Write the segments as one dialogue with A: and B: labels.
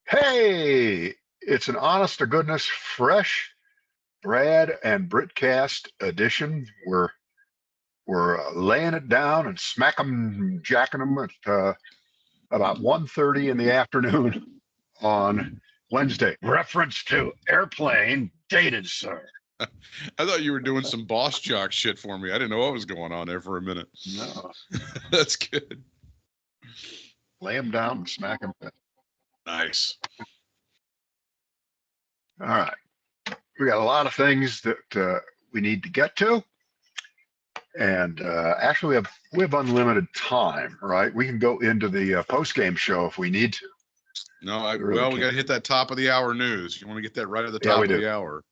A: Hey, it's an honest to goodness, fresh Brad and Brittcast edition. We're laying it down and smack 'em, jacking them at about 1:30 in the afternoon on Wednesday. Reference to airplane dated, sir.
B: I thought you were doing some boss jock shit for me. I didn't know what was going on there for a minute.
A: No,
B: That's good.
A: lay them down and smack them.
B: Nice.
A: All right, we got a lot of things that we need to get to. And actually, we have unlimited time, right? We can go into the post game show if we need to.
B: No, we got to hit that top of the hour news. You want to get that right at the top of the hour.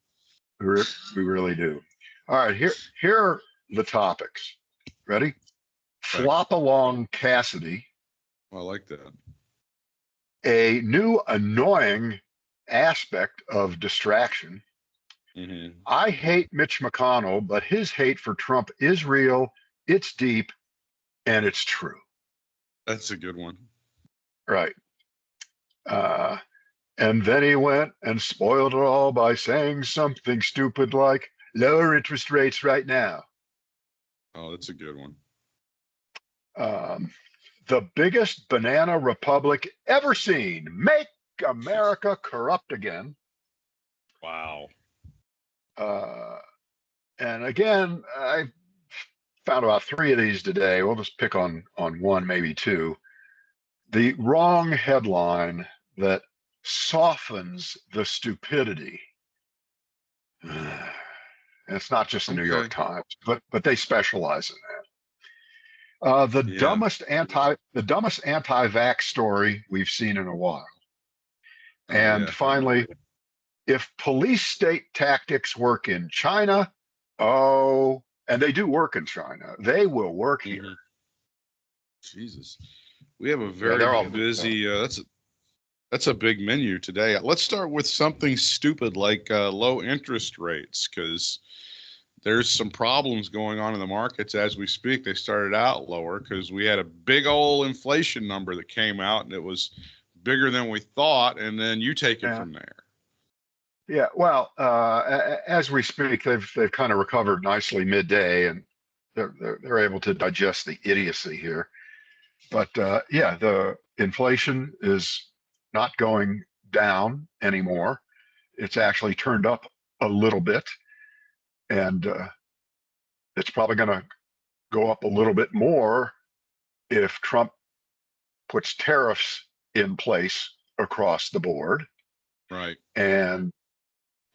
A: We really do. All right, here are the topics. Ready? Okay. Flop along Cassidy.
B: I like that.
A: A new annoying aspect of distraction.
B: Mm-hmm.
A: I hate Mitch McConnell, but his hate for Trump is real, it's deep, and it's true.
B: That's a good one.
A: Right. And then he went and spoiled it all by saying something stupid like lower interest rates right now.
B: Oh, that's a good one.
A: The biggest banana republic ever seen. Make America corrupt again.
B: Wow.
A: And again, I found about 3 of these today. We'll just pick on one, maybe two. The wrong headline that softens the stupidity. It's not just the New York Times, but they specialize in that. The dumbest anti-vax story we've seen in a while. And finally, if police state tactics work in China, and they do work in China, they will work here.
B: Jesus, we have a very busy. That's a big menu today. Let's start with something stupid like low interest rates, because there's some problems going on in the markets as we speak. They started out lower because we had a big old inflation number that came out, and it was bigger than we thought. And then you take it from there.
A: Yeah, well, as we speak, they've kind of recovered nicely midday, and they're able to digest the idiocy here. But the inflation is not going down anymore. It's actually turned up a little bit, and it's probably going to go up a little bit more if Trump puts tariffs in place across the board.
B: Right.
A: And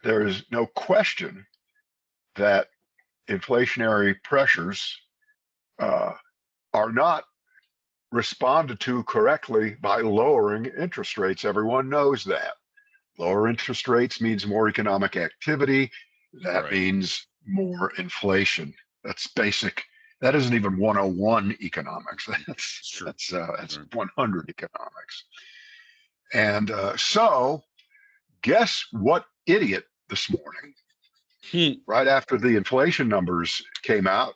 A: there is no question that inflationary pressures are not responded to correctly by lowering interest rates. Everyone knows that. Lower interest rates means more economic activity. That means more inflation. That's basic. That isn't even 101 economics. That's 100 economics. And so guess what idiot this morning, right after the inflation numbers came out,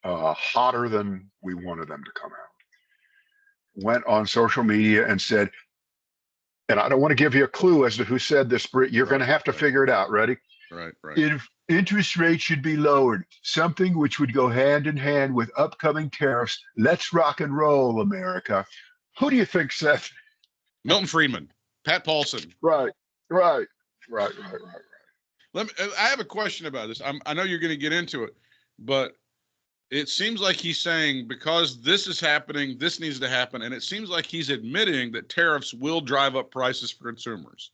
A: hotter than we wanted them to come out, went on social media and said, and I don't want to give you a clue as to who said this, Britt. You're going to have to figure it out. Ready?
B: Right.
A: Interest rates should be lowered, something which would go hand in hand with upcoming tariffs. Let's rock and roll, America. Who do you think said?
B: Milton Friedman, Pat Paulson.
A: Right. I
B: have a question about this. I know you're going to get into it, but it seems like he's saying because this is happening, this needs to happen. And it seems like he's admitting that tariffs will drive up prices for consumers.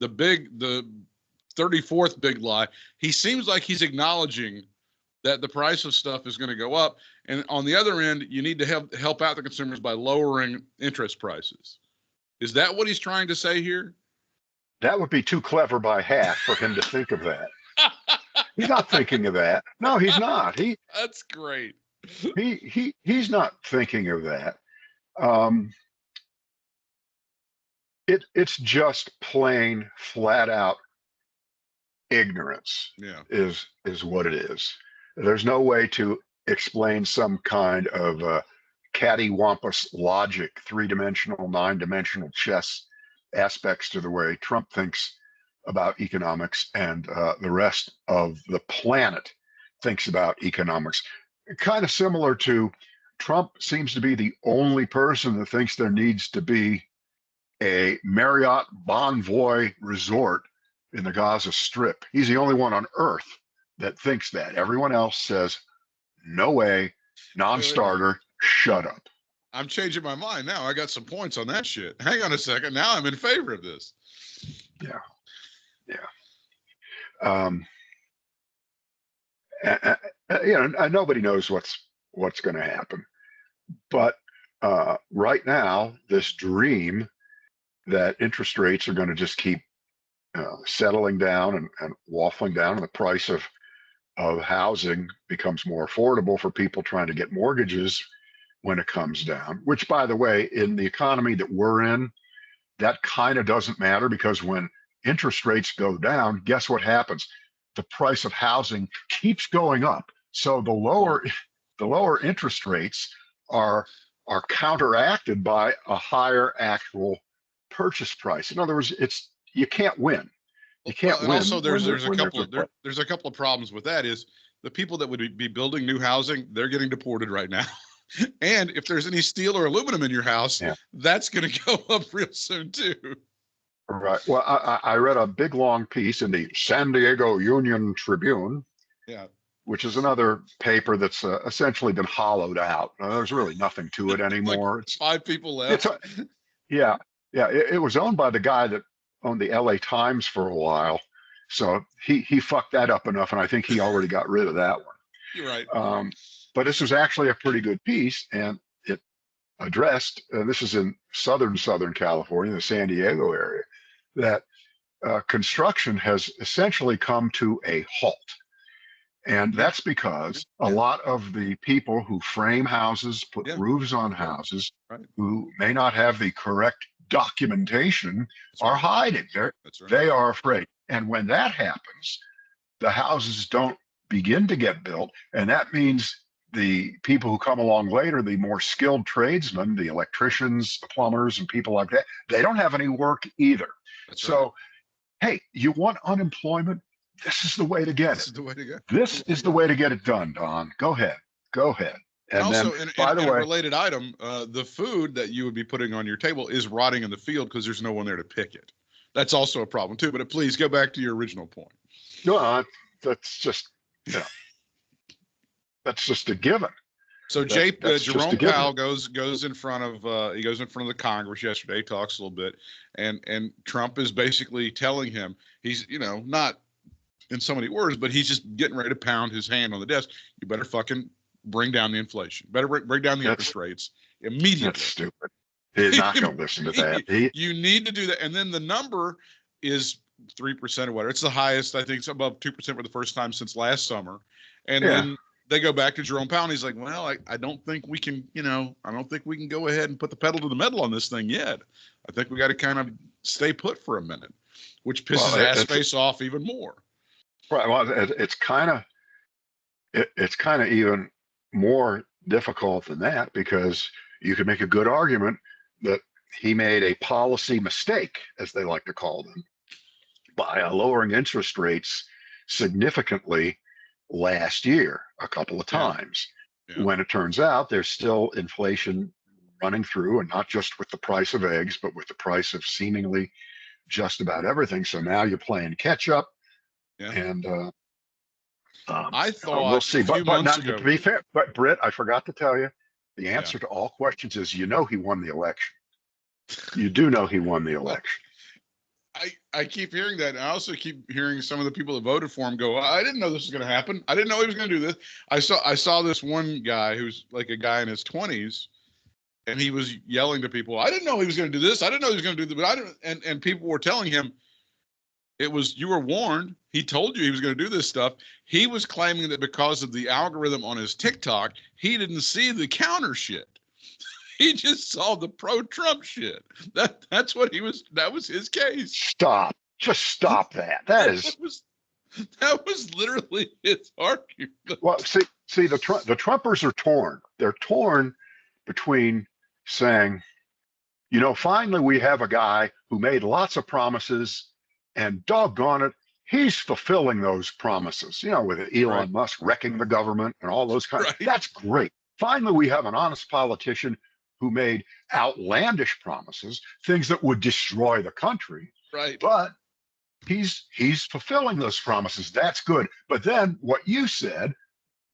B: The 34th big lie, he seems like he's acknowledging that the price of stuff is going to go up. And on the other end, you need to help out the consumers by lowering interest prices. Is that what he's trying to say here?
A: That would be too clever by half for him to think of that. He's not thinking of that. No, he's not.
B: That's great.
A: He's not thinking of that. It's just plain flat out ignorance.
B: Yeah.
A: Is what it is. There's no way to explain some kind of cattywampus logic, 3-dimensional, 9-dimensional chess aspects to the way Trump thinks about economics and the rest of the planet thinks about economics. Kind of similar to Trump seems to be the only person that thinks there needs to be a Marriott Bonvoy resort in the Gaza Strip. He's the only one on earth that thinks that. Everyone else says, no way, non-starter, shut up.
B: I'm changing my mind now. I got some points on that shit. Hang on a second. Now I'm in favor of this.
A: Yeah. Nobody knows what's going to happen. But right now, this dream that interest rates are going to just keep settling down and waffling down, and the price of housing becomes more affordable for people trying to get mortgages when it comes down, which, by the way, in the economy that we're in, that kind of doesn't matter, because when interest rates go down, guess what happens? The price of housing keeps going up. So the lower interest rates are counteracted by a higher actual purchase price. In other words, you can't win. You can't win.
B: Also, there's a couple of problems with that. Is the people that would be building new housing, they're getting deported right now. And if there's any steel or aluminum in your house, that's going to go up real soon too.
A: Right. Well, I read a big long piece in the San Diego Union Tribune, which is another paper that's essentially been hollowed out. There's really nothing to it anymore.
B: Like 5 people left.
A: It was owned by the guy that owned the LA Times for a while. So he fucked that up enough, and I think he already got rid of that one.
B: You're right.
A: But this was actually a pretty good piece, and it addressed, and this is in Southern California, the San Diego area, that construction has essentially come to a halt. And that's because a lot of the people who frame houses, put roofs on houses, who may not have the correct documentation, are hiding. They are afraid. And when that happens, the houses don't begin to get built. And that means the people who come along later, the more skilled tradesmen, the electricians, the plumbers, and people like that, they don't have any work either. Hey, you want unemployment? This is the way to get it. This is the way to go. This is the way to get it done, Don. Go ahead.
B: And also, by the way, a related item, the food that you would be putting on your table is rotting in the field because there's no one there to pick it. That's also a problem too. But please go back to your original point.
A: No, that's just that's just a given.
B: So Jerome Powell goes in front of the Congress yesterday, talks a little bit, and Trump is basically telling him, he's not in so many words, but he's just getting ready to pound his hand on the desk. You better fucking bring down the inflation. Better bring down the interest rates immediately.
A: That's stupid. He's not going to listen to that.
B: You need to do that. And then the number is 3% or whatever. It's the highest. I think it's above 2% for the first time since last summer. And then they go back to Jerome Powell, and he's like, well, I don't think we can, I don't think we can go ahead and put the pedal to the metal on this thing yet. I think we got to kind of stay put for a minute, which pisses ass face off even more.
A: Right. Well, it's kind of even more difficult than that, because you could make a good argument that he made a policy mistake, as they like to call them, by lowering interest rates significantly last year a couple of times, when it turns out there's still inflation running through, and not just with the price of eggs, but with the price of seemingly just about everything. So now you're playing catch up. And
B: I thought
A: we'll see. But not to be fair, but Britt, I forgot to tell you, the answer to all questions is he won the election. You do know he won the election.
B: I keep hearing that. And I also keep hearing some of the people that voted for him go, I didn't know this was going to happen. I didn't know he was going to do this. I saw this one guy who's like a guy in his 20s, and he was yelling to people, I didn't know he was going to do this. I didn't know he was going to do that. But I didn't. And people were telling him, you were warned. He told you he was going to do this stuff. He was claiming that because of the algorithm on his TikTok, he didn't see the counter shit. He just saw the pro-Trump shit. That's what he was. That was his case.
A: Stop. Just stop that. That
B: was literally his argument.
A: Well, see, the Trumpers are torn. They're torn between saying, Finally we have a guy who made lots of promises, and doggone it, he's fulfilling those promises, with Elon Musk wrecking the government and all those kinds. That's great. Finally, we have an honest politician who made outlandish promises, things that would destroy the country.
B: Right.
A: But he's fulfilling those promises. That's good. But then what you said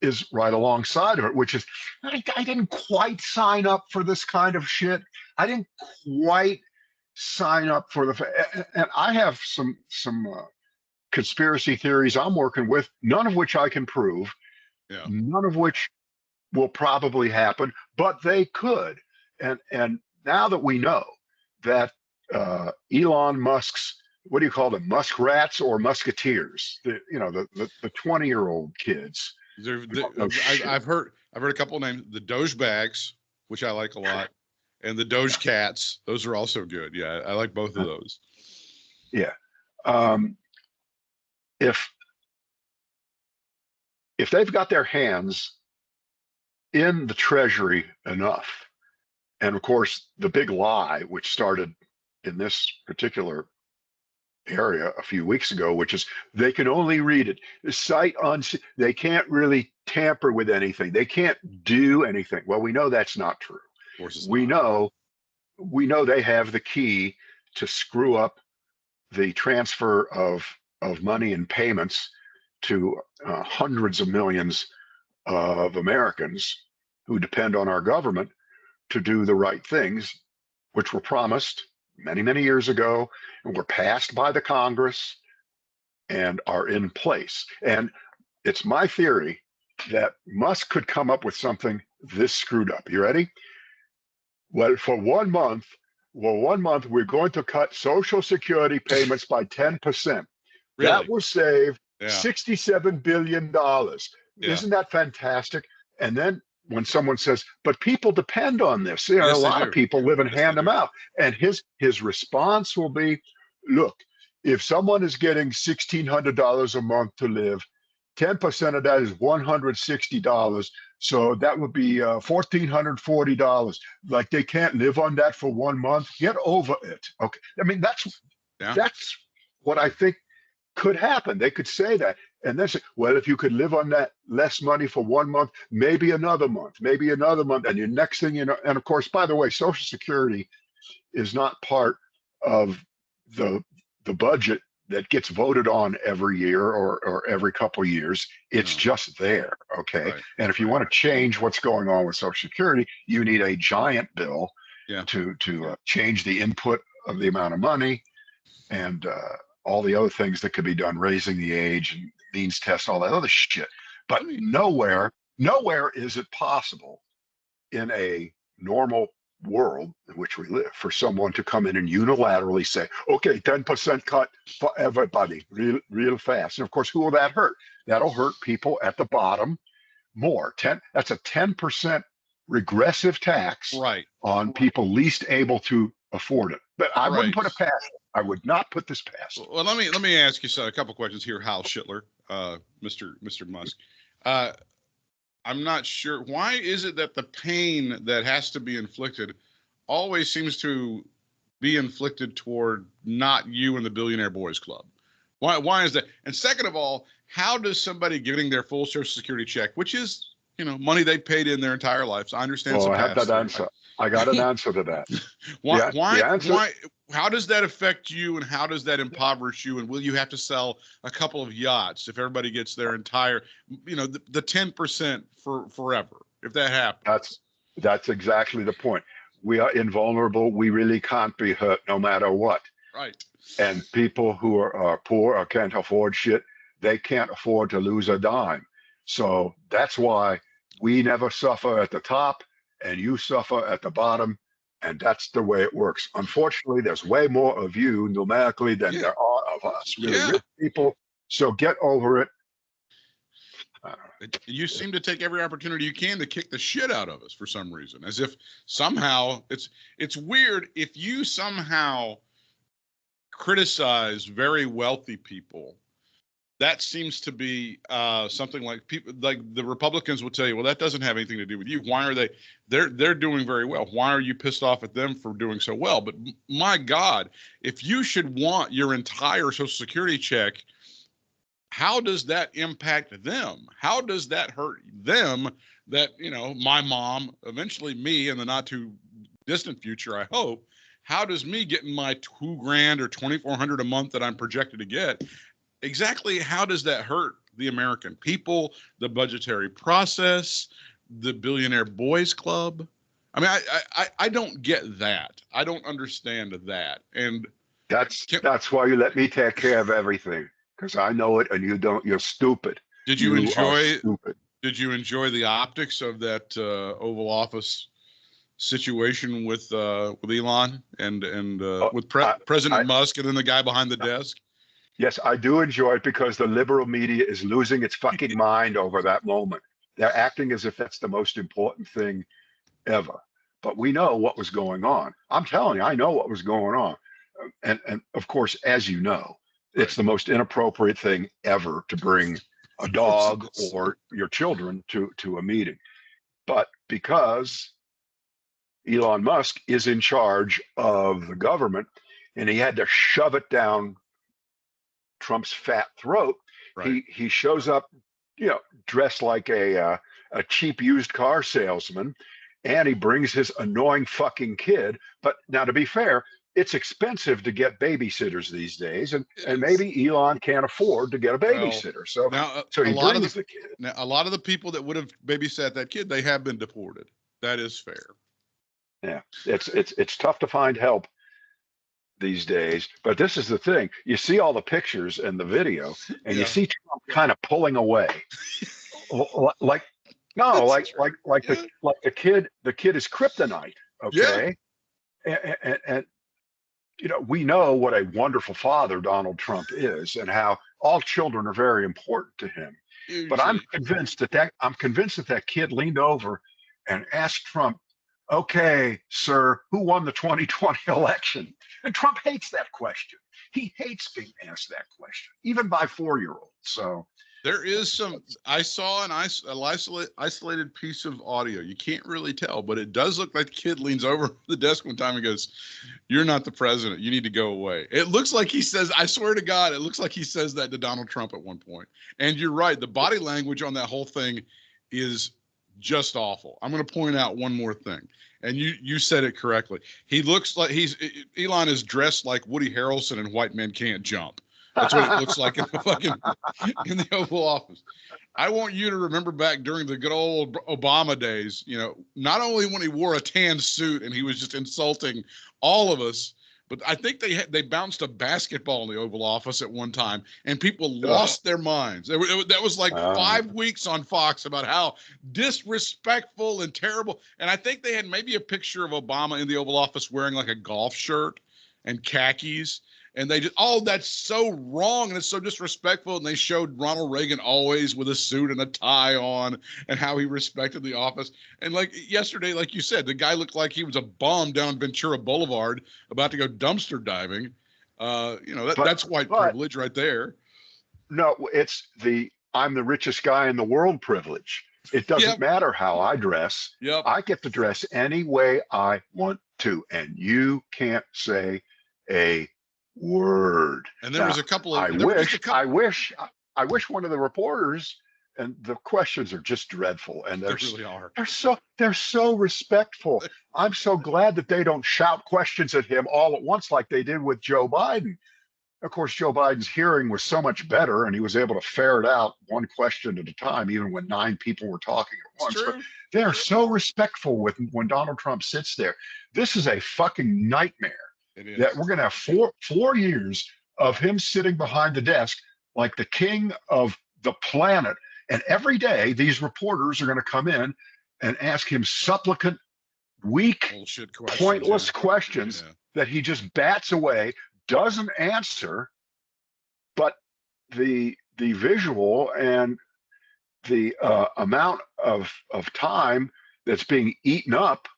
A: is right alongside of it, which is I didn't quite sign up for this kind of shit. I didn't quite sign up for and I have some conspiracy theories I'm working with, none of which I can prove, none of which will probably happen, but they could. And now that we know that Elon Musk's, what do you call them, muskrats or musketeers, the 20-year-old kids.
B: I've heard a couple of names, the Doge bags, which I like a lot, and the Doge cats. Those are also good. Yeah, I like both of those.
A: Yeah. If they've got their hands in the Treasury enough, and of course the big lie, which started in this particular area a few weeks ago, which is they can only read it sight unseen. They can't really tamper with anything. They can't do anything. Well, we know that's not true. We know they have the key to screw up the transfer of money and payments to hundreds of millions of Americans who depend on our government to do the right things, which were promised many, many years ago and were passed by the Congress and are in place. And it's my theory that Musk could come up with something this screwed up. You ready? Well, for 1 month, we're going to cut Social Security payments by 10%. Really? That will save $67 billion. Yeah. Isn't that fantastic? And then when someone says, but people depend on this, a lot of people live in hand to mouth. And his response will be, look, if someone is getting $1,600 a month to live, 10% of that is $160. So that would be $1,440. Like they can't live on that for 1 month. Get over it. Okay. I mean, that's what I think could happen. They could say that. And then say, well, if you could live on that less money for 1 month, maybe another month, and your next thing you know, and of course, by the way, Social Security is not part of the budget that gets voted on every year or every couple of years. It's just there, okay? Right. And if you want to change what's going on with Social Security, you need a giant bill to change the input of the amount of money and all the other things that could be done, raising the age and means test, all that other shit. But nowhere is it possible in a normal world in which we live for someone to come in and unilaterally say, okay, 10% cut for everybody real fast. And of course, who will that hurt? That'll hurt people at the bottom more. That's a 10% regressive tax on people least able to afford it. But I wouldn't put it past it. I would not put this past it.
B: Well, let me ask you a couple questions here, Hal Schittler, Mr. Musk. I'm not sure. Why is it that the pain that has to be inflicted always seems to be inflicted toward not you and the Billionaire Boys Club? Why is that? And second of all, how does somebody getting their full Social Security check, which is, money they paid in their entire life, so I understand.
A: Well, I have that answer. I got an answer to that.
B: Why? How does that affect you, and how does that impoverish you? And will you have to sell a couple of yachts if everybody gets their entire, the 10% for forever, if that happens?
A: That's exactly the point. We are invulnerable. We really can't be hurt no matter what.
B: Right.
A: And people who are poor or can't afford shit, they can't afford to lose a dime. So that's why we never suffer at the top and you suffer at the bottom. And that's the way it works. Unfortunately, there's way more of you numerically than there are of us, really rich people. So get over it.
B: You seem to take every opportunity you can to kick the shit out of us for some reason, as if somehow it's weird if you somehow criticize very wealthy people that seems to be something like people like the Republicans will tell you, well, that doesn't have anything to do with you. Why are they? They're doing very well. Why are you pissed off at them for doing so well? But my God, if you should want your entire Social Security check, how does that impact them? How does that hurt them? That, you know, my mom, eventually me in the not too distant future, I hope. How does me getting my $2,000 or $2,400 a month that I'm projected to get? Exactly how does that hurt the American people, the budgetary process, the billionaire boys club? I mean, I don't get that. I don't understand that. And
A: that's why you let me take care of everything, because I know it and you don't. You're stupid.
B: Did you enjoy the optics of that Oval Office situation with Elon and with President Musk and then the guy behind the desk?
A: Yes, I do enjoy it because the liberal media is losing its fucking mind over that moment. They're acting as if that's the most important thing ever. But we know what was going on. I'm telling you, I know what was going on. And of course, as you know, it's the most inappropriate thing ever to bring a dog or your children to a meeting. But because Elon Musk is in charge of the government and he had to shove it down Trump's fat throat, he shows up, you know, dressed like a cheap used car salesman, and he brings his annoying fucking kid. But now, to be fair, it's expensive to get babysitters these days, and maybe Elon can't afford to get a babysitter. So he brings the kid.
B: Now, a lot of the people that would have babysat that kid, they have been deported. That is fair.
A: Yeah, it's tough to find help these days. But this is the thing: you see all the pictures and the video, and you see Trump kind of pulling away, like the kid is kryptonite. Okay, and you know, we know what a wonderful father Donald Trump is, and how all children are very important to him. Usually. But I'm convinced that kid leaned over and asked Trump, "Okay, sir, who won the 2020 election?" And Trump hates that question. He hates being asked that question, even by 4-year-olds. So
B: there is some. I saw an isolated piece of audio. You can't really tell, but it does look like the kid leans over the desk one time and goes, "You're not the president. You need to go away." It looks like he says, I swear to God, it looks like he says that to Donald Trump at one point. And you're right. The body language on that whole thing is just awful. I'm going to point out one more thing. And you said it correctly. He looks like Elon is dressed like Woody Harrelson in White Men Can't Jump. That's what it looks like in the Oval Office. I want you to remember back during the good old Obama days, you know, not only when he wore a tan suit and he was just insulting all of us, but I think they bounced a basketball in the Oval Office at one time, and people lost their minds. That was like 5 weeks on Fox about how disrespectful and terrible. And I think they had maybe a picture of Obama in the Oval Office wearing like a golf shirt and khakis. And they just, that's so wrong and it's so disrespectful. And they showed Ronald Reagan always with a suit and a tie on and how he respected the office. And like yesterday, like you said, the guy looked like he was a bum down Ventura Boulevard about to go dumpster diving. You know, that's white privilege right there.
A: No, it's I'm the richest guy in the world privilege. It doesn't matter how I dress. I get to dress any way I want to. And you can't say a word.
B: And there was a couple of.
A: I wish one of the reporters, and the questions are just dreadful, and they really are. They're so respectful. I'm so glad that they don't shout questions at him all at once like they did with Joe Biden. Of course, Joe Biden's hearing was so much better, and he was able to ferret out one question at a time, even when 9 people were talking at once. But they're so respectful when Donald Trump sits there. This is a fucking nightmare. That we're going to have 4 years of him sitting behind the desk like the king of the planet. And every day, these reporters are going to come in and ask him supplicant, weak, pointless questions that he just bats away, doesn't answer. But the visual and the amount of time that's being eaten up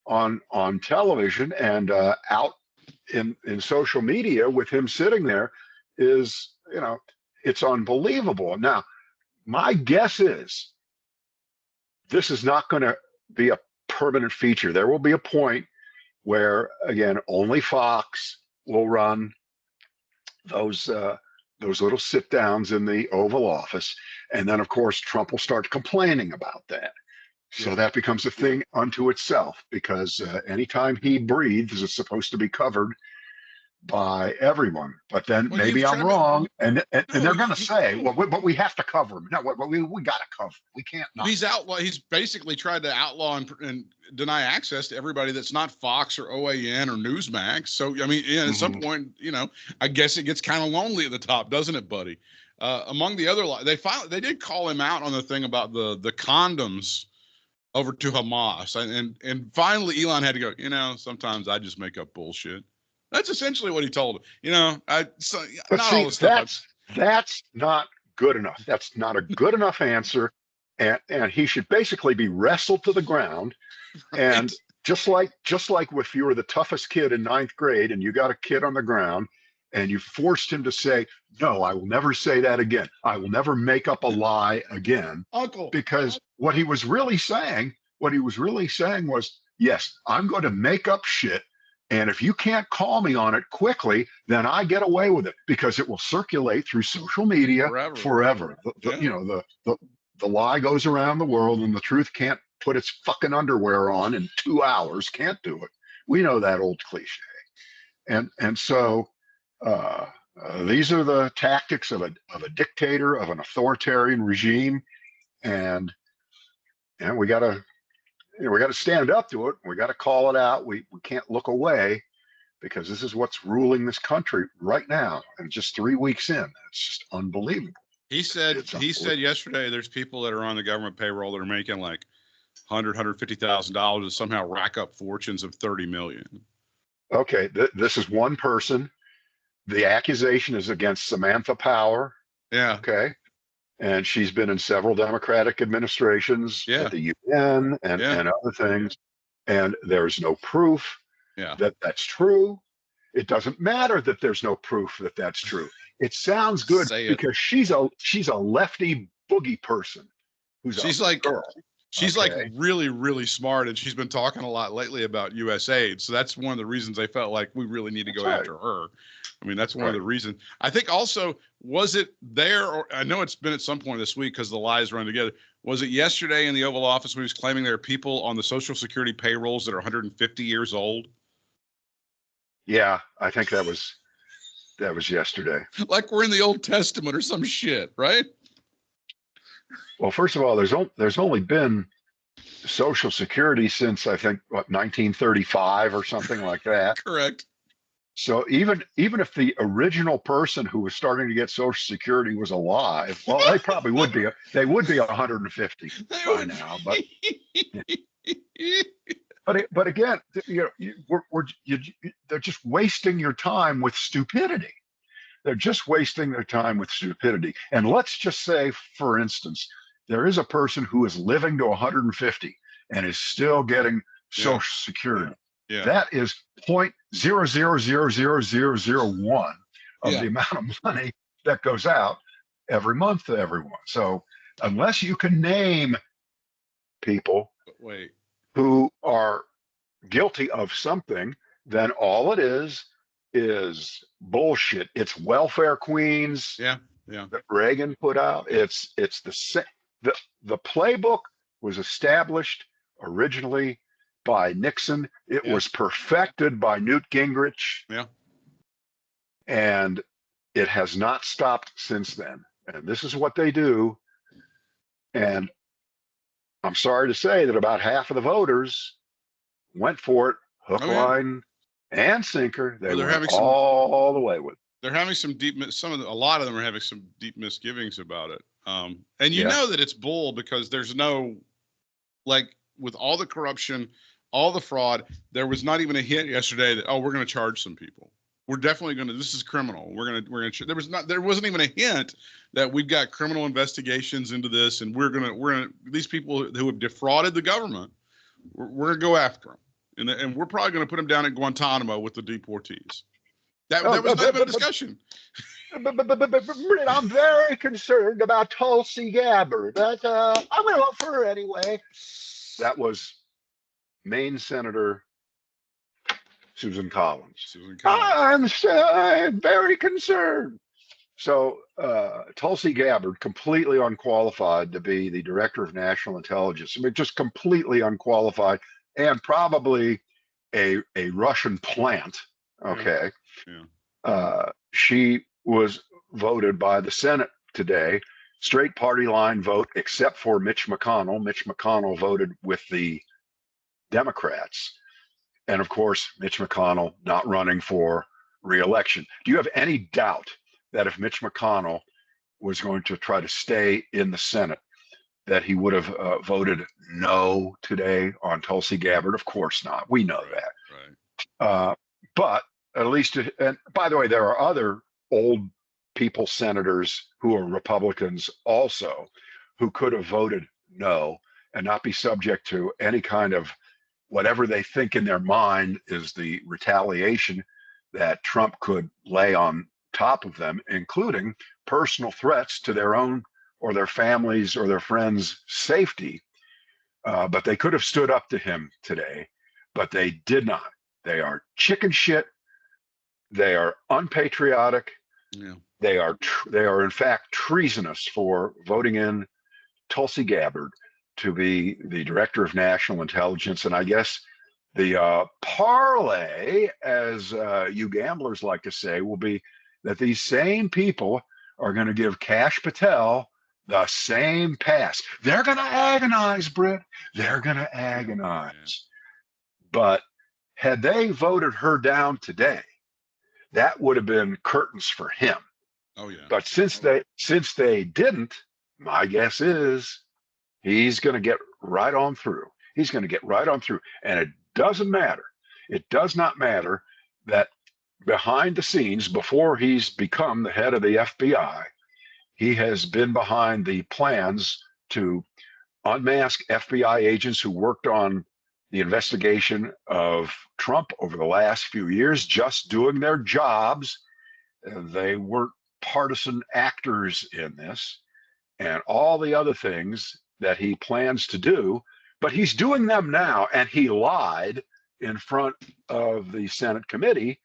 A: on television and out in social media with him sitting there is, you know, it's unbelievable. Now, my guess is this is not going to be a permanent feature. There will be a point where, again, only Fox will run those little sit downs in the Oval Office, and then of course Trump will start complaining about that. So that becomes a thing unto itself, because anytime he breathes, it's supposed to be covered by everyone. But then maybe I'm wrong, and they're going to say, well, but we have to cover him. No, we got to cover him. We can't not.
B: He's basically tried to outlaw and deny access to everybody that's not Fox or OAN or Newsmax. So I mean, at some point, I guess it gets kind of lonely at the top, doesn't it, buddy? Among the other, they did call him out on the thing about the condoms over to Hamas, and finally Elon had to go. Sometimes I just make up bullshit. That's essentially what he told him.
A: That's not good enough. That's not a good enough answer, and he should basically be wrestled to the ground. Right. And just like if you were the toughest kid in 9th grade and you got a kid on the ground and you forced him to say, "No, I will never say that again. I will never make up a lie again."
B: Uncle.
A: Because what he was really saying was, yes, I'm going to make up shit. And if you can't call me on it quickly, then I get away with it, because it will circulate through social media forever. The lie goes around the world, and the truth can't put its fucking underwear on in 2 hours. Can't do it. We know that old cliche. And so these are the tactics of a dictator, of an authoritarian regime, and we got to. We got to stand up to it. We got to call it out. We can't look away, because this is what's ruling this country right now. And just 3 weeks in, it's just unbelievable.
B: He said yesterday, there's people that are on the government payroll that are making like $150,000 and somehow rack up fortunes of 30 million.
A: Okay. This is one person. The accusation is against Samantha Power.
B: Yeah.
A: Okay. And she's been in several Democratic administrations at the UN and other things. And there's no proof that that's true. It doesn't matter that there's no proof that that's true. It sounds good because she's a lefty boogie person.
B: She's like really, really smart. And she's been talking a lot lately about USAID. So that's one of the reasons I felt like we really need to go after her. I mean, that's one of the reasons. I think also, was it there, or I know it's been at some point this week because the lies run together. Was it yesterday in the Oval Office when he was claiming there are people on the Social Security payrolls that are 150 years old?
A: Yeah, I think that was yesterday.
B: Like we're in the Old Testament or some shit, right?
A: Well, first of all, there's only been Social Security since, I think, 1935 or something like that.
B: Correct.
A: So even if the original person who was starting to get Social Security was alive, well, they probably would be. They would be 150 by now. But again, they're just wasting your time with stupidity. They're just wasting their time with stupidity. And let's just say, for instance, there is a person who is living to 150 and is still getting Social Security.
B: Yeah.
A: That is 0.000001 of the amount of money that goes out every month to everyone. So unless you can name people who are guilty of something, then all it is bullshit. It's welfare queens that Reagan put out. It's the playbook was established originally by Nixon. It was perfected by Newt Gingrich.
B: Yeah.
A: And it has not stopped since then. And this is what they do. And I'm sorry to say that about half of the voters went for it, hook, line, and sinker. They went all the way with it.
B: They're having a lot of them are having some deep misgivings about it. And you know that it's bull, because there's no, like, with all the corruption, all the fraud, there was not even a hint yesterday that, we're going to charge some people. We're definitely going to, this is criminal. We're going to, there wasn't even a hint that we've got criminal investigations into this. And we're going to, these people who have defrauded the government, we're going to go after them. And we're probably going to put them down at Guantanamo with the deportees. That was not even a discussion.
A: Britt, I'm very concerned about Tulsi Gabbard. But I'm going to vote for her anyway. That was Maine Senator Susan Collins.
B: Susan Collins.
A: I'm very concerned. So Tulsi Gabbard, completely unqualified to be the director of national intelligence. I mean, just completely unqualified, and probably a Russian plant. Okay.
B: Yeah.
A: She was voted by the Senate today, straight party line vote, except for Mitch McConnell. Mitch McConnell voted with the Democrats. And of course, Mitch McConnell not running for re-election. Do you have any doubt that if Mitch McConnell was going to try to stay in the Senate, that he would have voted no today on Tulsi Gabbard? Of course not. We know that.
B: Right.
A: But at least, and by the way, there are other old people senators who are Republicans also who could have voted no and not be subject to any kind of whatever they think in their mind is the retaliation that Trump could lay on top of them, including personal threats to their own or their families or their friends' safety. But they could have stood up to him today, but they did not. They are chicken shit. They are unpatriotic.
B: Yeah.
A: They are in fact treasonous for voting in Tulsi Gabbard to be the director of national intelligence. And I guess the parlay, as you gamblers like to say, will be that these same people are going to give Kash Patel the same pass. They're going to agonize, Britt. They're going to agonize. But had they voted her down today, that would have been curtains for him.
B: Oh yeah.
A: But since they didn't, my guess is he's going to get right on through. He's going to get right on through. And it doesn't matter. It does not matter that behind the scenes, before he's become the head of the FBI, he has been behind the plans to unmask FBI agents who worked on the investigation of Trump over the last few years, just doing their jobs. They weren't partisan actors in this, and all the other things that he plans to do, but he's doing them now. And he lied in front of the Senate committee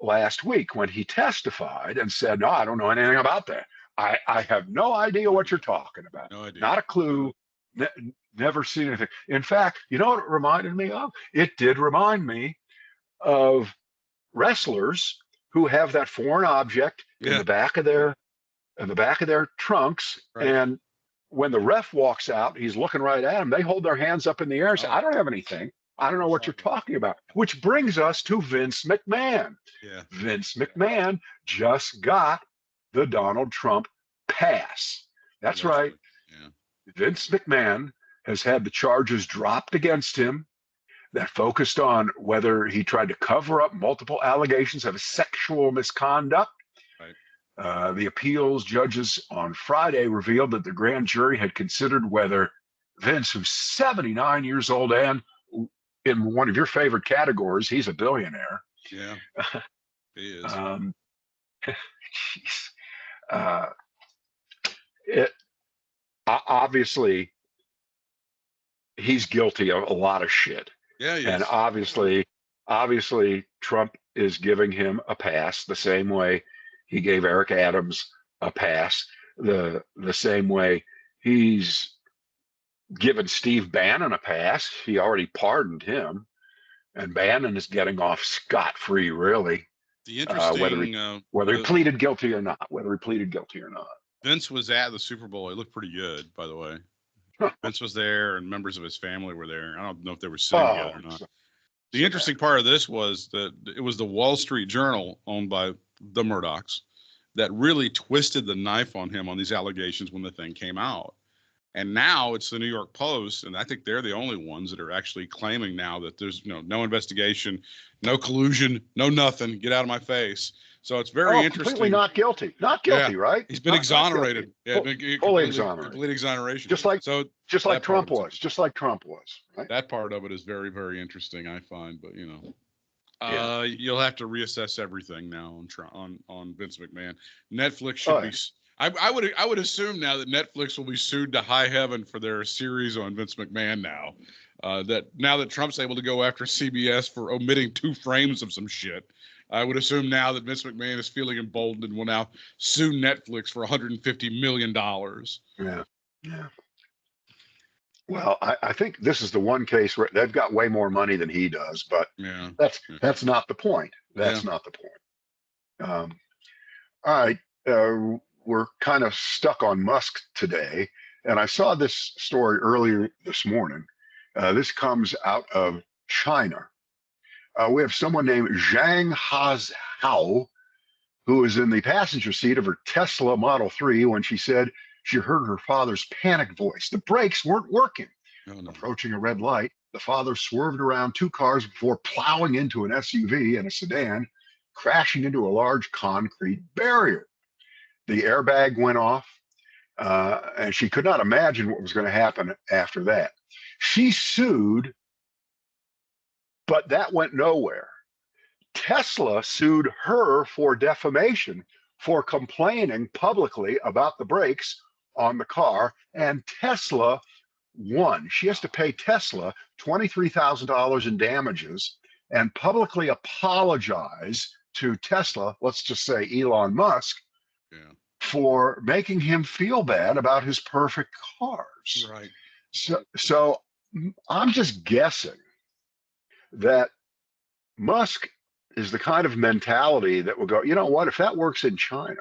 A: last week when he testified and said, no, I don't know anything about that. I have no idea what you're talking about.
B: No idea.
A: Not a clue. Never seen anything. In fact, you know what it reminded me of? It did remind me of wrestlers who have that foreign object in the back of their trunks. Right. And when the ref walks out, he's looking right at him. They hold their hands up in the air and say, I don't have anything. I don't know what you're talking about. Which brings us to Vince McMahon.
B: Yeah.
A: Vince McMahon just got the Donald Trump pass. That's right.
B: Yeah.
A: Vince McMahon has had the charges dropped against him that focused on whether he tried to cover up multiple allegations of sexual misconduct.
B: Right.
A: The appeals judges on Friday revealed that the grand jury had considered whether Vince, who's 79 years old, and in one of your favorite categories, he's a billionaire.
B: Yeah, he is.
A: Obviously, he's guilty of a lot of shit.
B: Yeah, he
A: and
B: is.
A: obviously, Trump is giving him a pass the same way he gave Eric Adams a pass, the same way he's given Steve Bannon a pass. He already pardoned him, and Bannon is getting off scot-free, really.
B: The interesting,
A: whether he pleaded guilty or not.
B: Vince was at the Super Bowl. He looked pretty good, by the way. Vince was there, and members of his family were there. I don't know if they were sitting together or not. The interesting part of this was that it was the Wall Street Journal, owned by the Murdochs, that really twisted the knife on him on these allegations when the thing came out. And now it's the New York Post, and I think they're the only ones that are actually claiming now that there's no investigation, no collusion, no nothing. Get out of my face. So it's very interesting.
A: Completely not guilty, right?
B: He's been exonerated.
A: Fully exonerated.
B: Complete exoneration.
A: Just like Trump was. Right?
B: That part of it is very, very interesting, I find. But You'll have to reassess everything now on Vince McMahon. Netflix should be. I would assume now that Netflix will be sued to high heaven for their series on Vince McMahon now. That now that Trump's able to go after CBS for omitting 2 frames of some shit, I would assume now that Vince McMahon is feeling emboldened and will now sue Netflix for $150 million.
A: Yeah. Well, I think this is the one case where they've got way more money than he does, but that's not the point. That's not the point. All right, we're kind of stuck on Musk today, and I saw this story earlier this morning. This comes out of China. We have someone named Zhang Hao, who was in the passenger seat of her Tesla Model 3 when she said she heard her father's panicked voice. The brakes weren't working.
B: Oh, no.
A: Approaching a red light, the father swerved around 2 cars before plowing into an SUV and a sedan, crashing into a large concrete barrier. The airbag went off, and she could not imagine what was going to happen after that. She sued, but that went nowhere. Tesla sued her for defamation for complaining publicly about the brakes on the car, and Tesla won. She has to pay Tesla $23,000 in damages and publicly apologize to Tesla, let's just say Elon Musk, for making him feel bad about his perfect cars.
B: Right.
A: So I'm just guessing that Musk is the kind of mentality that will go, you know what, if that works in China,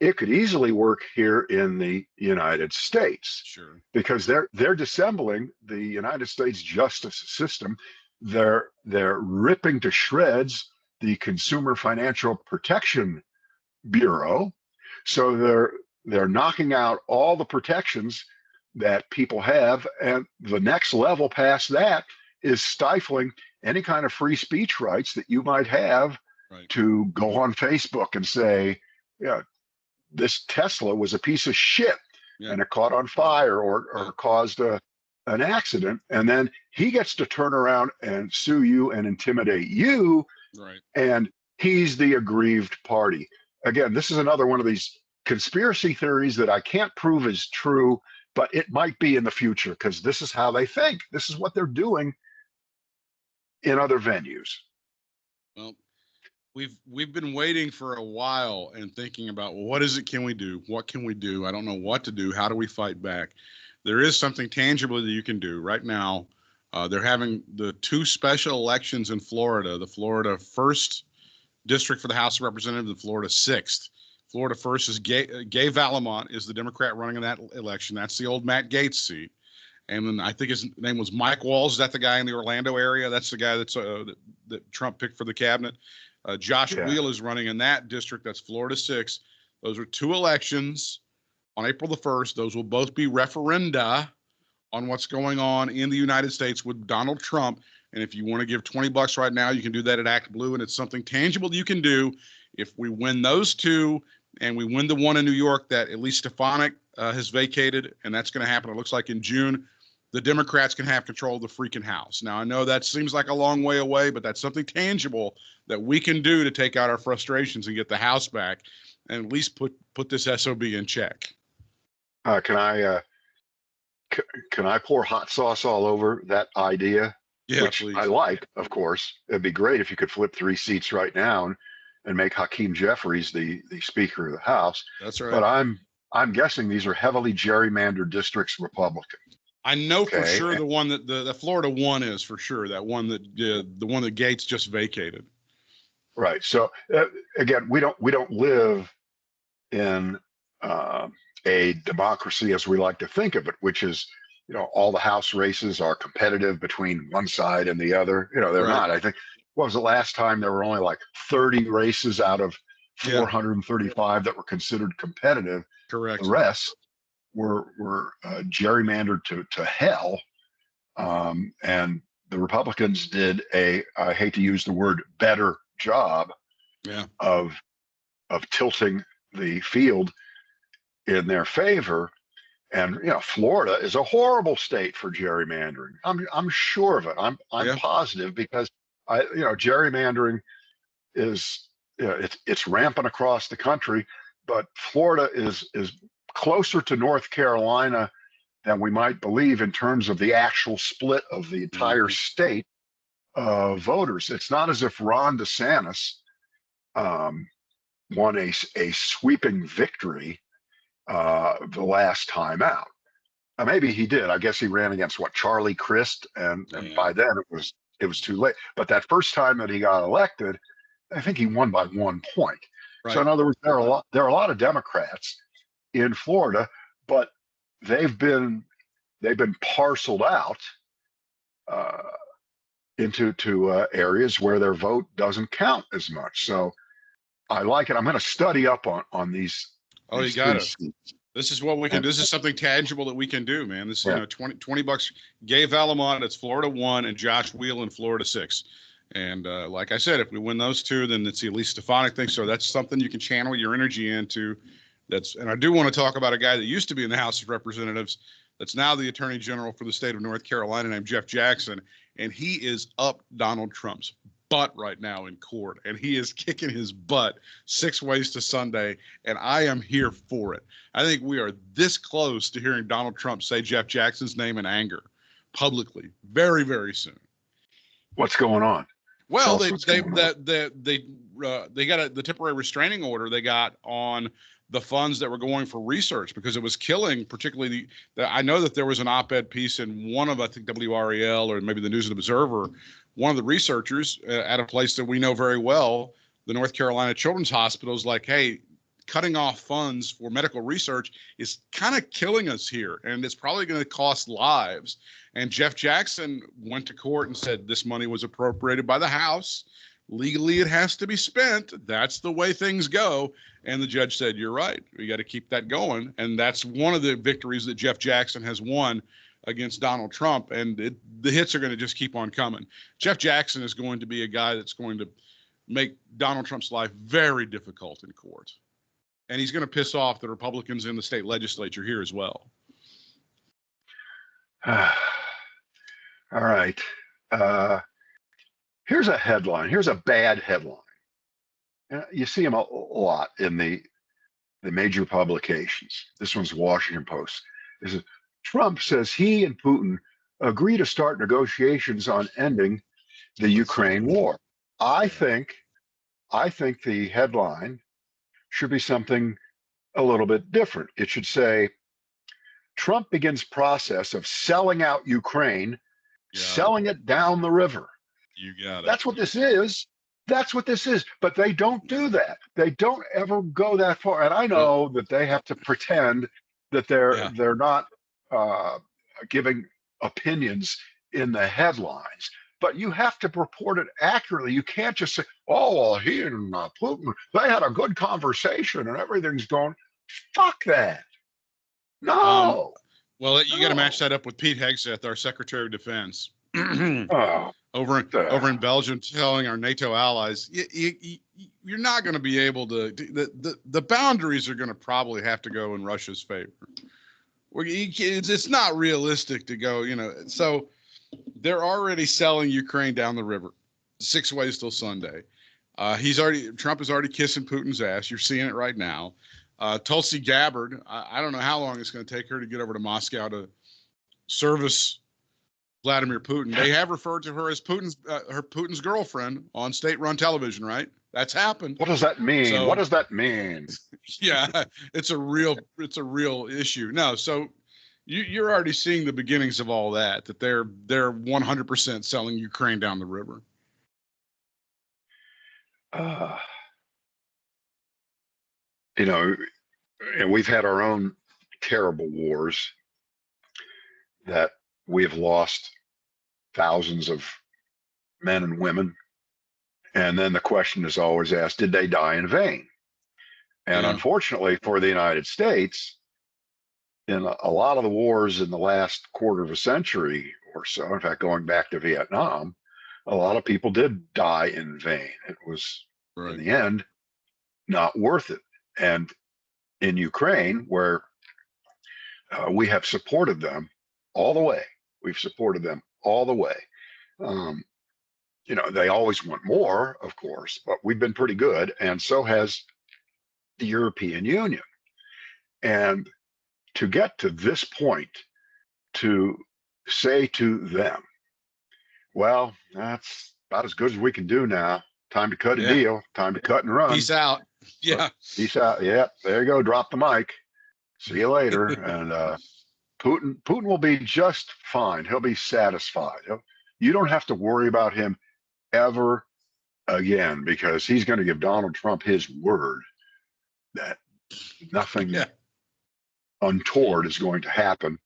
A: it could easily work here in the United States.
B: Sure.
A: Because they're dissembling the United States justice system. They're ripping to shreds the Consumer Financial Protection Bureau. So they're knocking out all the protections that people have, and the next level past that is stifling any kind of free speech rights that you might have to go on Facebook and say, yeah, this Tesla was a piece of shit and it caught on fire or caused an accident. And then he gets to turn around and sue you and intimidate you.
B: Right.
A: And he's the aggrieved party. Again, this is another one of these conspiracy theories that I can't prove is true, but it might be in the future because this is how they think. This is what they're doing in other venues.
B: Well, we've been waiting for a while and thinking about, well, what is it can we do? What can we do? I don't know what to do. How do we fight back? There is something tangible that you can do right now. They're having the 2 special elections in Florida, the Florida 1st District for the House of Representatives, the Florida 6th. Florida 1st is Gay Valamont is the Democrat running in that election. That's the old Matt Gaetz seat. And then I think his name was Mike Walls. Is that the guy in the Orlando area? That's the guy that Trump picked for the cabinet. Josh Wheel is running in that district. That's Florida 6. Those are 2 elections on April the 1st. Those will both be referenda on what's going on in the United States with Donald Trump. And if you want to give $20 right now, you can do that at Act Blue. And it's something tangible that you can do. If we win those 2 and we win the one in New York that at least Stefanik has vacated, and that's going to happen, it looks like in June, the Democrats can have control of the freaking House. Now, I know that seems like a long way away, but that's something tangible that we can do to take out our frustrations and get the House back and at least put this SOB in check.
A: Can I pour hot sauce all over that idea?
B: Yeah,
A: which
B: please.
A: I like, of course. It'd be great if you could flip 3 seats right now and make Hakeem Jeffries the Speaker of the House.
B: That's right.
A: But I'm guessing these are heavily gerrymandered districts Republican.
B: I know for sure the one that the Florida one is for sure that one that the one that Gaetz just vacated.
A: Right. So again, we don't live in a democracy as we like to think of it, which is, all the House races are competitive between one side and the other. They're not. I think, what was the last time there were only like 30 races out of 435 that were considered competitive?
B: Correct.
A: The rest were gerrymandered to hell. And the Republicans did I hate to use the word better job of tilting the field in their favor. And Florida is a horrible state for gerrymandering. I'm sure of it. I'm positive because Gerrymandering is, it's rampant across the country, but Florida is closer to North Carolina than we might believe in terms of the actual split of the entire state of voters. It's not as if Ron DeSantis won a sweeping victory the last time out. Maybe he did. I guess he ran against Charlie Crist, and by then it was too late. But that first time that he got elected, I think he won by 1 point. Right. So in other words, there are a lot of Democrats in Florida, but they've been parceled out into areas where their vote doesn't count as much. So I like it. I'm going to study up on these.
B: Oh, you got it. This is what we can. This is something tangible that we can do, man. This is $20. Gabe Valamont, it's Florida 1, and Josh Whelan, Florida 6. And like I said, if we win those two, then it's the Elise Stefanik thing. So that's something you can channel your energy into. And I do want to talk about a guy that used to be in the House of Representatives, that's now the Attorney General for the state of North Carolina, named Jeff Jackson, and he is up Donald Trump's butt right now in court, and he is kicking his butt 6 ways to Sunday, and I am here for it. I think we are this close to hearing Donald Trump say Jeff Jackson's name in anger publicly very, very soon.
A: What's going on?
B: Well, they got the temporary restraining order they got on the funds that were going for research, because it was killing, particularly I know that there was an op-ed piece in one of, I think, WREL or maybe the News and Observer, one of the researchers at a place that we know very well, the North Carolina Children's Hospital, is like, hey, cutting off funds for medical research is kind of killing us here, and it's probably going to cost lives. And Jeff Jackson went to court and said this money was appropriated by the House. Legally, it has to be spent. That's the way things go. And the judge said, you're right. We got to keep that going. And that's one of the victories that Jeff Jackson has won against Donald Trump. And the hits are going to just keep on coming. Jeff Jackson is going to be a guy that's going to make Donald Trump's life very difficult in court. And he's going to piss off the Republicans in the state legislature here as well.
A: All right. Here's a headline. Here's a bad headline. You see them a lot in the major publications. This one's Washington Post. This is, Trump says he and Putin agree to start negotiations on ending the Ukraine war. I think the headline should be something a little bit different. It should say, Trump begins process of selling out Ukraine, selling it down the river.
B: You got it.
A: That's what this is. That's what this is. But they don't do that. They don't ever go that far. And I know that they have to pretend that they're not giving opinions in the headlines. But you have to report it accurately. You can't just say, oh, well, he and Putin, they had a good conversation and everything's going. Fuck that. No.
B: Well, you got to match that up with Pete Hegseth, our Secretary of Defense. Over in Belgium, telling our NATO allies, you're not going to be able to. The boundaries are going to probably have to go in Russia's favor. It's not realistic to go. So they're already selling Ukraine down the river, 6 ways till Sunday. Trump is already kissing Putin's ass. You're seeing it right now. Tulsi Gabbard, I don't know how long it's going to take her to get over to Moscow to service Vladimir Putin. They have referred to her as Putin's girlfriend on state-run television, right? That's happened.
A: What does that mean? So, what does that mean?
B: Yeah, it's a real issue. No, so you're already seeing the beginnings of all that they're 100% selling Ukraine down the river.
A: And we've had our own terrible wars that we have lost thousands of men and women. And then the question is always asked, did they die in vain? And unfortunately for the United States, in a lot of the wars in the last quarter of a century or so, in fact, going back to Vietnam, a lot of people did die in vain. It was, in the end, not worth it. And in Ukraine, where we have supported them all the way, we've supported them all the way. they always want more, of course, but we've been pretty good, and so has the European Union. And to get to this point, to say to them, well, that's about as good as we can do now. Time to cut a deal. Time to cut and run.
B: Peace out. Yeah.
A: Peace out. Yeah. There you go. Drop the mic. See you later. And Putin will be just fine. He'll be satisfied. You don't have to worry about him ever again, because he's going to give Donald Trump his word that nothing untoward is going to happen,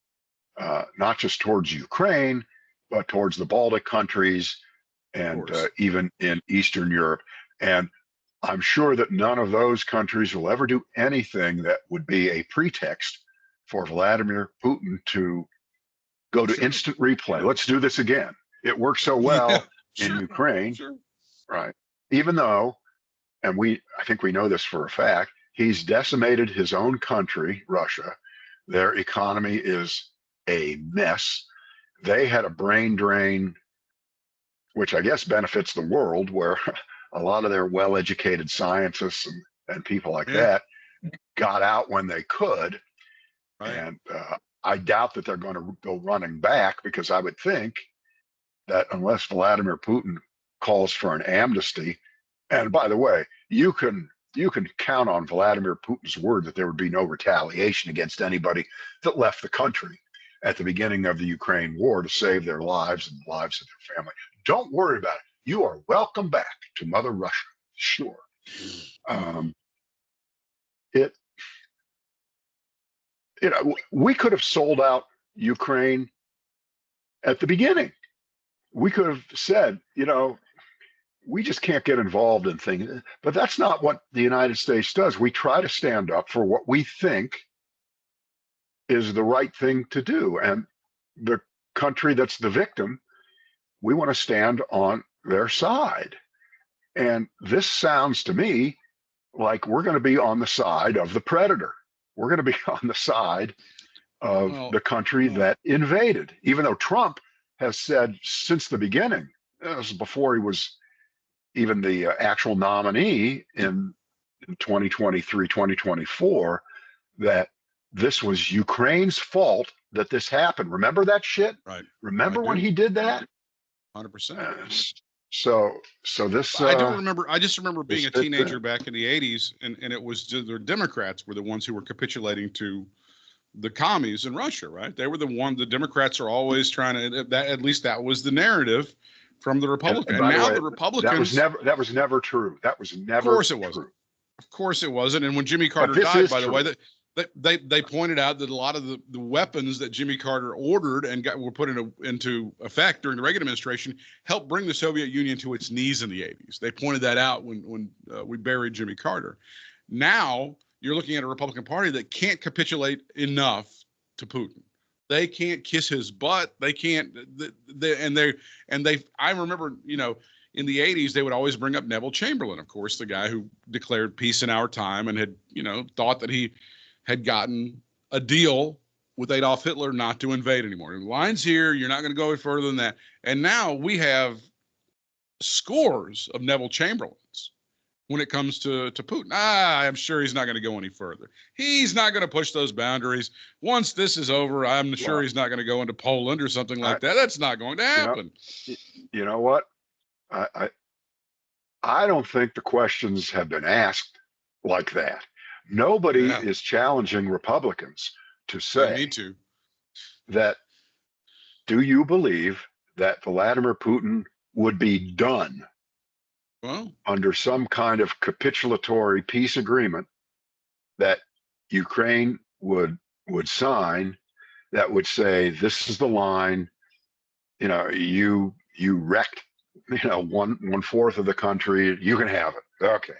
A: not just towards Ukraine, but towards the Baltic countries and even in Eastern Europe. And I'm sure that none of those countries will ever do anything that would be a pretext for Vladimir Putin to go to instant replay. Let's do this again. It worked so well in Ukraine, right? Even though, and I think we know this for a fact, he's decimated his own country, Russia. Their economy is a mess. They had a brain drain, which I guess benefits the world, where a lot of their well-educated scientists and people like that got out when they could. Right. And I doubt that they're going to go running back, because I would think that unless Vladimir Putin calls for an amnesty, and by the way, you can count on Vladimir Putin's word that there would be no retaliation against anybody that left the country at the beginning of the Ukraine war to save their lives and the lives of their family. Don't worry about it. You are welcome back to Mother Russia. Sure. We could have sold out Ukraine at the beginning. We could have said, we just can't get involved in things. But that's not what the United States does. We try to stand up for what we think is the right thing to do. And the country that's the victim, we want to stand on their side. And this sounds to me like we're going to be on the side of the predator. We're going to be on the side of the country that invaded, even though Trump has said since the beginning, this was before he was even the actual nominee in 2023, 2024, that this was Ukraine's fault that this happened. Remember that shit?
B: Right.
A: Remember when he did that?
B: 100%.
A: So this.
B: I don't remember. I just remember being a teenager back in the 80s, and it was the Democrats were the ones who were capitulating to the commies in Russia, right? They were the Democrats are always trying to. At least that was the narrative from the Republicans. And now the Republicans.
A: That was never true. That was never.
B: Of course it wasn't. Of course it wasn't. And when Jimmy Carter died, by the way, they pointed out that a lot of the weapons that Jimmy Carter ordered and were put into effect during the Reagan administration helped bring the Soviet Union to its knees in the 80s. They pointed that out when we buried Jimmy Carter. Now you're looking at a Republican Party that can't capitulate enough to Putin. They can't kiss his butt. They can't. I remember, in the 80s, they would always bring up Neville Chamberlain, of course, the guy who declared peace in our time and had, thought that he had gotten a deal with Adolf Hitler not to invade anymore. The line's here. You're not going to go any further than that. And now we have scores of Neville Chamberlains when it comes to Putin. I'm sure he's not going to go any further. He's not going to push those boundaries. Once this is over, I'm sure he's not going to go into Poland or something like that. That's not going to happen.
A: You know what? I don't think the questions have been asked like that. Nobody is challenging Republicans to say that, do you believe that Vladimir Putin would be done under some kind of capitulatory peace agreement that Ukraine would sign, that would say, this is the line, you wrecked, 1/4 of the country, you can have it. Okay.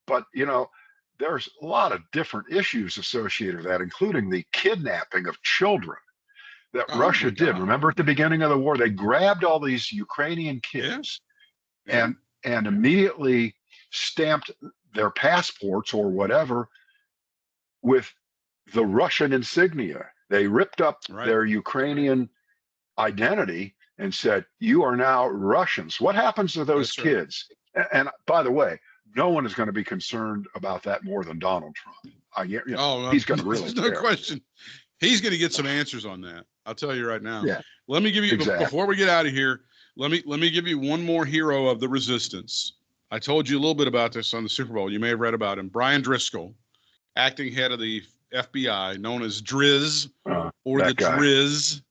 A: But, there's a lot of different issues associated with that, including the kidnapping of children that Russia did. Remember at the beginning of the war, they grabbed all these Ukrainian kids and immediately stamped their passports or whatever with the Russian insignia. They ripped up their Ukrainian identity and said, "You are now Russians." What happens to those
B: That's right.
A: kids? And by the way, no one is going to be concerned about that more than Donald Trump. He's going to really
B: there's no
A: care.
B: question. He's going to get some answers on that. I'll tell you right now.
A: Yeah.
B: Let me give you,
A: exactly.
B: before we get out of here, let me give you one more hero of the resistance. I told you a little bit about this on the Super Bowl. You may have read about him. Brian Driscoll, acting head of the FBI, known as Drizz or the
A: guy.
B: Drizz.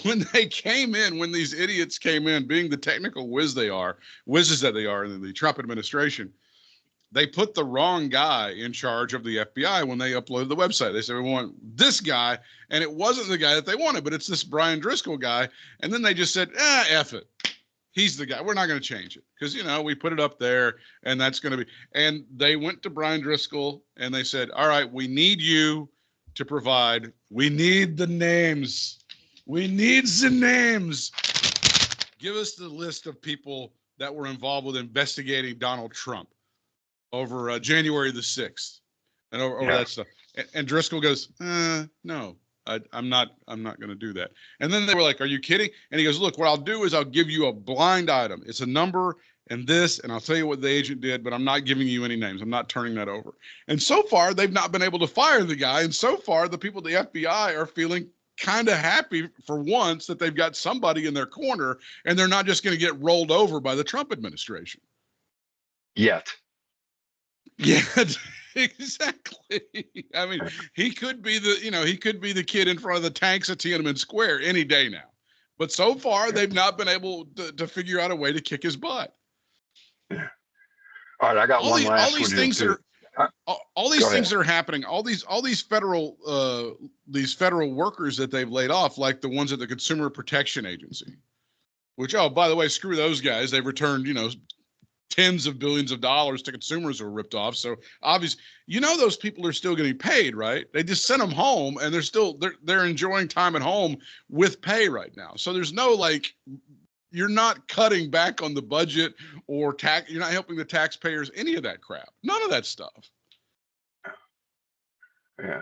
B: When they came in, when these idiots came in, being the technical whizzes that they are in the Trump administration, they put the wrong guy in charge of the FBI when they uploaded the website. They said, we want this guy, and it wasn't the guy that they wanted, but it's this Brian Driscoll guy. And then they just said, F it. He's the guy. We're not going to change it because, we put it up there, and that's going to be. And they went to Brian Driscoll, and they said, all right, we need you to provide. We need the names. We need the names. Give us the list of people that were involved with investigating Donald Trump over January the 6th and over that stuff. And Driscoll goes, no, I'm not going to do that. And then they were like, are you kidding? And he goes, look, what I'll do is I'll give you a blind item. It's a number and this, and I'll tell you what the agent did, but I'm not giving you any names. I'm not turning that over. And so far, they've not been able to fire the guy. And so far, the people at the FBI are feeling kind of happy for once that they've got somebody in their corner and they're not just going to get rolled over by the Trump administration.
A: Yet.
B: Yeah, exactly. I mean, he could be the kid in front of the tanks at Tiananmen Square any day now. But so far, they've not been able to figure out a way to kick his butt.
A: Yeah. All right, I got one last one. All these things
B: that are happening, all these federal workers that they've laid off, like the ones at the Consumer Protection Agency, which, by the way, screw those guys. They returned, tens of billions of dollars to consumers who were ripped off. So obviously, those people are still getting paid, right? They just sent them home, and they're enjoying time at home with pay right now. So there's no you're not cutting back on the budget or you're not helping the taxpayers, any of that crap. None of that stuff.
A: Yeah.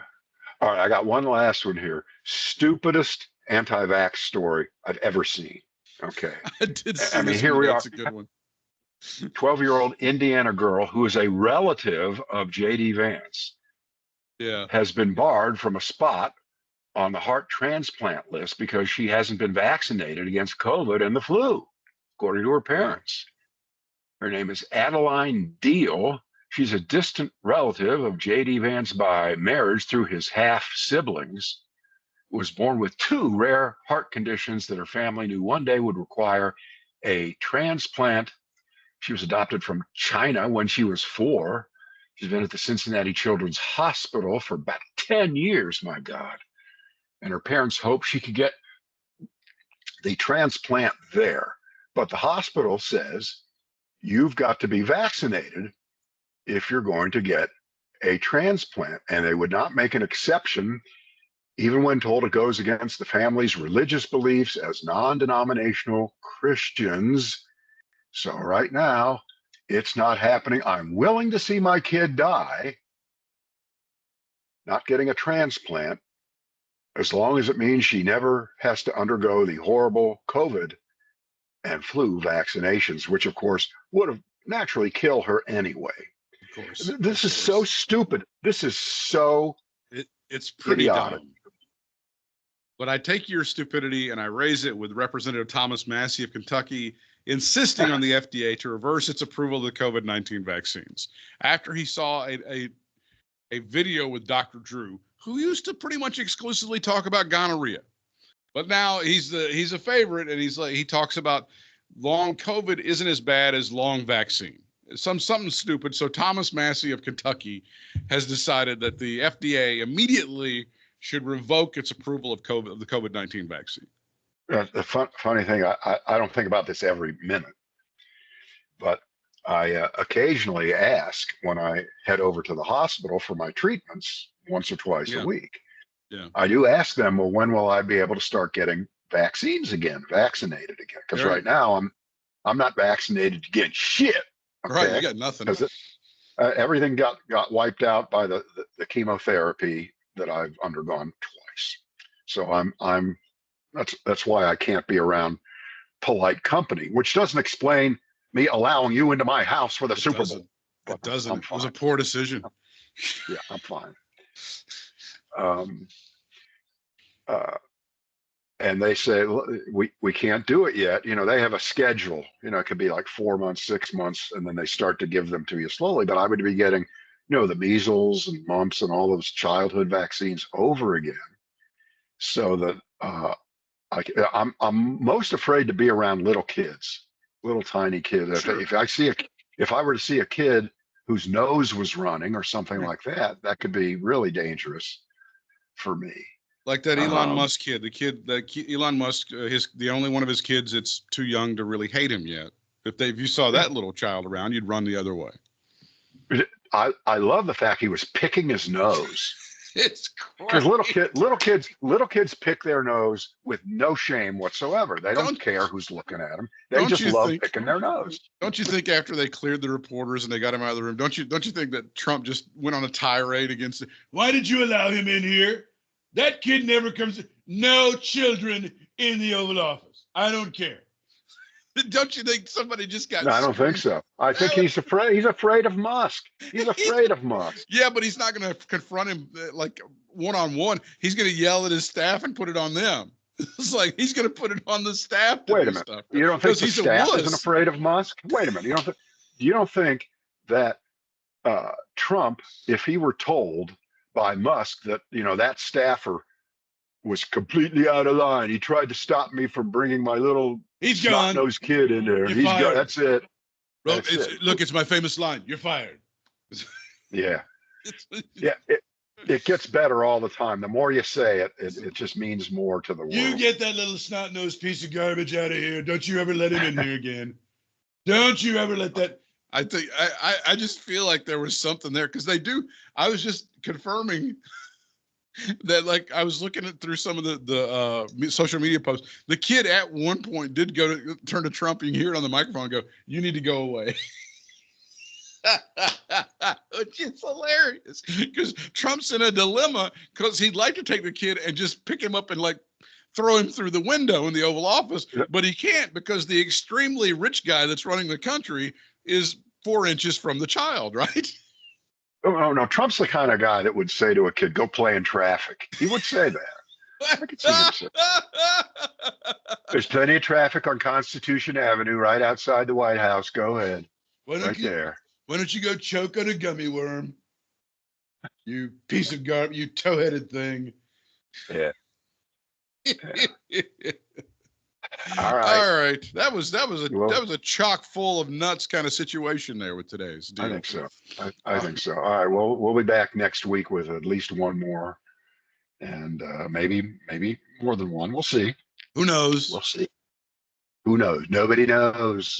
A: All right, I got one last one here. Stupidest anti-vax story I've ever seen. Okay.
B: I did see
A: I mean, here we are.
B: That's a good one.
A: 12-year-old Indiana girl who is a relative of J.D. Vance has been barred from a spot on the heart transplant list because she hasn't been vaccinated against COVID and the flu, according to her parents. Her name is Adeline Deal. She's a distant relative of J.D. Vance by marriage through his half-siblings. Was born with 2 rare heart conditions that her family knew one day would require a transplant. She was adopted from China when she was 4. She's been at the Cincinnati Children's Hospital for about 10 years, my God. And her parents hoped she could get the transplant there. But the hospital says you've got to be vaccinated if you're going to get a transplant. And they would not make an exception, even when told it goes against the family's religious beliefs as non-denominational Christians. So right now, it's not happening. I'm willing to see my kid die, not getting a transplant, as long as it means she never has to undergo the horrible COVID and flu vaccinations, which of course would have naturally killed her anyway.
B: Of course.
A: This is so stupid. This is so
B: it's pretty
A: idiotic.
B: dumb. But I take your stupidity and I raise it with Representative Thomas Massie of Kentucky insisting on the FDA to reverse its approval of the COVID-19 vaccines after he saw a video with Dr. Drew, who used to pretty much exclusively talk about gonorrhea. But now he's a favorite, and he talks about long COVID isn't as bad as long vaccine. Something stupid. So Thomas Massie of Kentucky has decided that the FDA immediately should revoke its approval of the COVID-19 vaccine.
A: The funny thing, I don't think about this every minute, but I occasionally ask when I head over to the hospital for my treatments once or twice a week.
B: Yeah.
A: I do ask them, well, when will I be able to start getting vaccinated again? Because right now I'm not vaccinated against shit. Okay?
B: Right, you got nothing.
A: Everything got wiped out by the chemotherapy that I've undergone twice. So I'm That's why I can't be around polite company, which doesn't explain me allowing you into my house for the Super Bowl.
B: It doesn't. It was a poor decision.
A: Yeah, I'm fine. And they say, we can't do it yet. They have a schedule. It could be like 4 months, 6 months, and then they start to give them to you slowly. But I would be getting, the measles and mumps and all those childhood vaccines over again. So that I'm most afraid to be around little kids, little tiny kids.
B: Sure.
A: If I were to see a kid whose nose was running or something like that, that could be really dangerous for me.
B: Like that Elon Musk kid, Elon Musk, the only one of his kids that's too young to really hate him yet. If you saw that little child around, you'd run the other way.
A: I love the fact he was picking his nose.
B: It's
A: because little kids pick their nose with no shame whatsoever. They don't care who's looking at them. They just love picking their nose.
B: Don't you think after they cleared the reporters and they got him out of the room, don't you think that Trump just went on a tirade against it? Why did you allow him in here? That kid never comes. No children in the Oval Office. I don't care. Don't you think somebody just got?
A: No, I don't think so. I think he's afraid. He's afraid of Musk. He's afraid of Musk.
B: Yeah, but he's not going to confront him like one-on-one. He's going to yell at his staff and put it on them. It's like he's going to put it on the staff.
A: Wait a minute. Stuff. You don't think the staff isn't afraid of Musk? Wait a minute. You don't think that Trump, if he were told by Musk that that staffer was completely out of line, he tried to stop me from bringing my little snot-nosed kid in there. He's gone. That's it.
B: Look, it's my famous line. You're fired.
A: Yeah. Yeah. It gets better all the time. The more you say it, it just means more to the world.
B: You get that little snot-nosed piece of garbage out of here. Don't you ever let him in here again. Don't you ever let that. I think I just feel like there was something there because they do. I was just confirming that, like, I was looking at through some of the social media posts. The kid at one point did turn to Trump. You can hear it on the microphone and go, "You need to go away," which is hilarious because Trump's in a dilemma because he'd like to take the kid and just pick him up and like throw him through the window in the Oval Office, but he can't because the extremely rich guy that's running the country is 4 inches from the child, right?
A: Oh, no. Trump's the kind of guy that would say to a kid, "Go play in traffic." He would say that. I could see him say that. There's plenty of traffic on Constitution Avenue right outside the White House. Go ahead. There.
B: Why don't you go choke on a gummy worm? You piece of garbage, you toe-headed thing.
A: Yeah. All right.
B: That was a chock full of nuts kind of situation there with today's deal.
A: I think so. I think so. All right. Well, we'll be back next week with at least one more, and maybe more than one. We'll see.
B: Who knows?
A: We'll see. Who knows? Nobody knows.